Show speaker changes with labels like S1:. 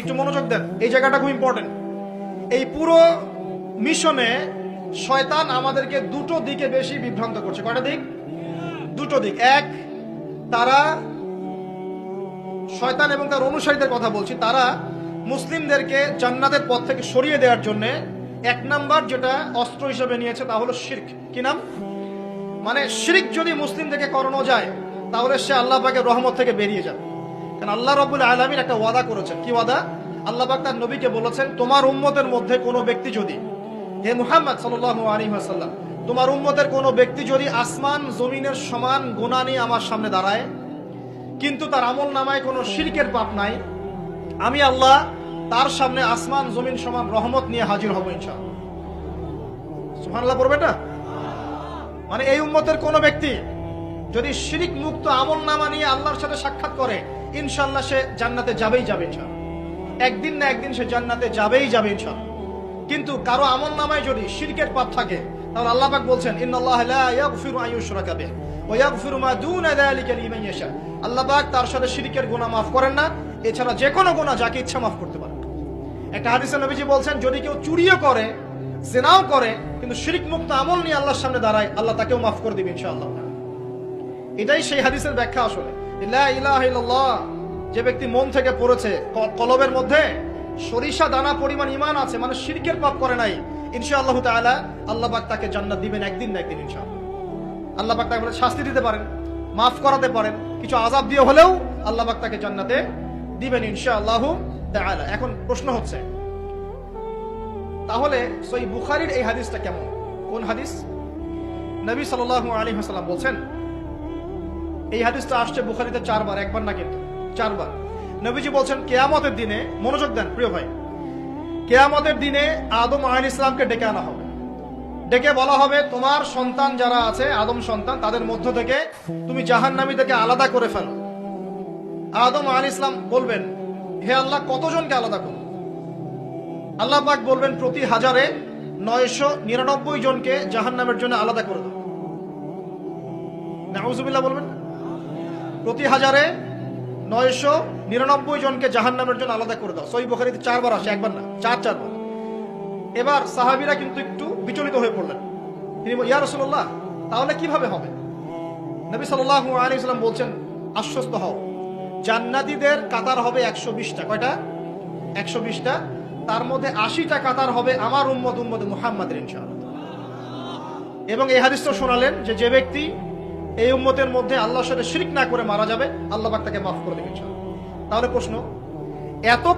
S1: একটু মনোযোগ দেন, এই জায়গাটা খুব ইম্পর্টেন্ট। এই পুরো মিশনে শয়তান আমাদেরকে দুটো দিকে বেশি বিভ্রান্ত করছে। কয়টা দিক? দুটো দিক। এক, তারা শয়তান এবং তার অনুসারীদের কথা বলছি, তারা মুসলিমদেরকে জান্নাতের পথ থেকে সরিয়ে দেওয়ার জন্য এক নাম্বার যেটা অস্ত্র হিসেবে নিয়েছে তা হলো শিরক। কি নাম? মানে শিরক যদি মুসলিমদেরকে করানো যায় তাহলে সে আল্লাহ পাকের রহমত থেকে বেরিয়ে যাবে। কারণ আল্লাহ রাব্বুল আলামিন একটা ওয়াদা করেছেন। কি ওয়াদা? আল্লাহ পাক তার নবীকে বলেছেন, তোমার উম্মতের মধ্যে কোনো ব্যক্তি যদি, হে মুহাম্মদ সাল্লাল্লাহু আলাইহি ওয়াসাল্লাম, তোমার উম্মতের কোনো ব্যক্তি যদি আসমান জমিনের সমান গুনাহ নিয়ে আমার সামনে দাঁড়ায় কিন্তু তার আমল নামায় কোনো শিরকের পাপ নাই, আমি আল্লাহ তার সামনে আসমান জমিন সমান রহমত নিয়ে হাজির হব ইনশাআল্লাহ। সুবহানাল্লাহ পড়বে এটা? মানে এই উম্মতের কোনো ব্যক্তি যদি শিরক মুক্ত আমল নামা নিয়ে আল্লাহর সাথে সাক্ষাৎ করে, ইনশাআল্লাহ সে জান্নাতে যাবেই যাবে ইনশাআল্লাহ। একদিন না একদিন সে জান্নাতে যাবেই যাবে ইনশাআল্লাহ। কিন্তু কারো আমল নামায় যদি শিরকের পাপ থাকে তাহলে আল্লাহ পাক বলছেন, ইন্নাল্লাহা লা ইয়াগফিরু আন ইউশরাকা বিহি ওয়া ইয়াগফিরু মা দুনা যালিকা লিমান ইয়াশা। আল্লাহ পাক তার সাথে শিরকের গুনাহ মাফ করেন না, এছাড়া যে কোনো গুনাহ যাকে ইচ্ছা মাফ করতে পারেন। একটা হাদিসে নবীজি বলছেন, যদি কেউ চুরিও করে, জিনাও করে, কিন্তু শিরক মুক্ত আমল নিয়ে আল্লাহর সামনে দাঁড়ায়, আল্লাহ তাকেও মাফ করে দিবেন ইনশাআল্লাহ। এটাই সেই হাদিসের ব্যাখ্যা আসলে। লা ইলাহা ইল্লাল্লাহ, যে ব্যক্তি মন থেকে পড়েছে, কলবের মধ্যে সরিষা দানা পরিমাণ ঈমান আছে, মানে শিরকের পাপ করে নাই, ইনশাআল্লাহ তাআলা আল্লাহ পাক তাকে জান্নাত দিবেন একদিন না একদিন ইনশাআল্লাহ। আল্লাহ পাক তাকে শাস্তি দিতে পারেন, মাফ করাতে পারেন, কিছু আযাব দিয়ে হলেও আল্লাহ পাক তাকে জান্নাতে দিবেন ইনশাআল্লাহ তাআলা। এখন প্রশ্ন হচ্ছে, তাহলে সহিহ বুখারীর এই হাদিসটা কেমন? কোন হাদিস? নবী সাল্লাল্লাহু আলাইহি ওয়াসাল্লাম বলছেন, এই হাদিসটা আসছে বুখারীতে 4 বার, একবার না কিন্তু 4 বার। নবীজি বলছেন, কিয়ামতের দিনে, মনোযোগ দেন প্রিয় ভাই, কিয়ামতের দিনে আদম আলাইহিস সালামকে ডেকে আনা হবে। ডেকে বলা হবে, তোমার সন্তান যারা আছে, আদম সন্তান, তাদের মধ্য থেকে তুমি জাহান্নামীদেরকে আলাদা করে ফেলো। আদম আলাইহিস সালাম বলবেন, হে আল্লাহ, কতজনকে আলাদা করব? আল্লাহ পাক বলবেন, প্রতি 1000-এ 999 জনকে জাহান্নামের জন্য আলাদা করে দাও। নাউযুবিল্লাহ বলবেন। প্রতি 1000-এ 999 জনকে জাহান্নামের জন্য আলাদা করে দাও। সহিহ বুখারীতে 4 বার আসে, একবার না, 4 বার। এবার সাহাবীরা কিন্তু একটু বিচলিত হয়ে পড়লেন। তিনি বলেন, ইয়া রাসূলুল্লাহ, তাহলে কিভাবে হবে? নবী সাল্লাল্লাহু আলাইহি ওয়াসাল্লাম বলছেন, আশ্বস্ত হও, জান্নাতীদের কাতার হবে 120টা। কয়টা? 120টা। তার মধ্যে 80টা কাতার হবে আমার উম্মতে মুহাম্মাদের ইনশাআল্লাহ। এবং এই হাদিসটা শোনালেন যে ব্যক্তি এই উম্মতের মধ্যে আল্লাহর সাথে শিরক না করে মারা যাবে, আল্লাহ পাক তাকে মাফ করে দেবেন ইনশাআল্লাহ। তাহলে প্রশ্ন, এত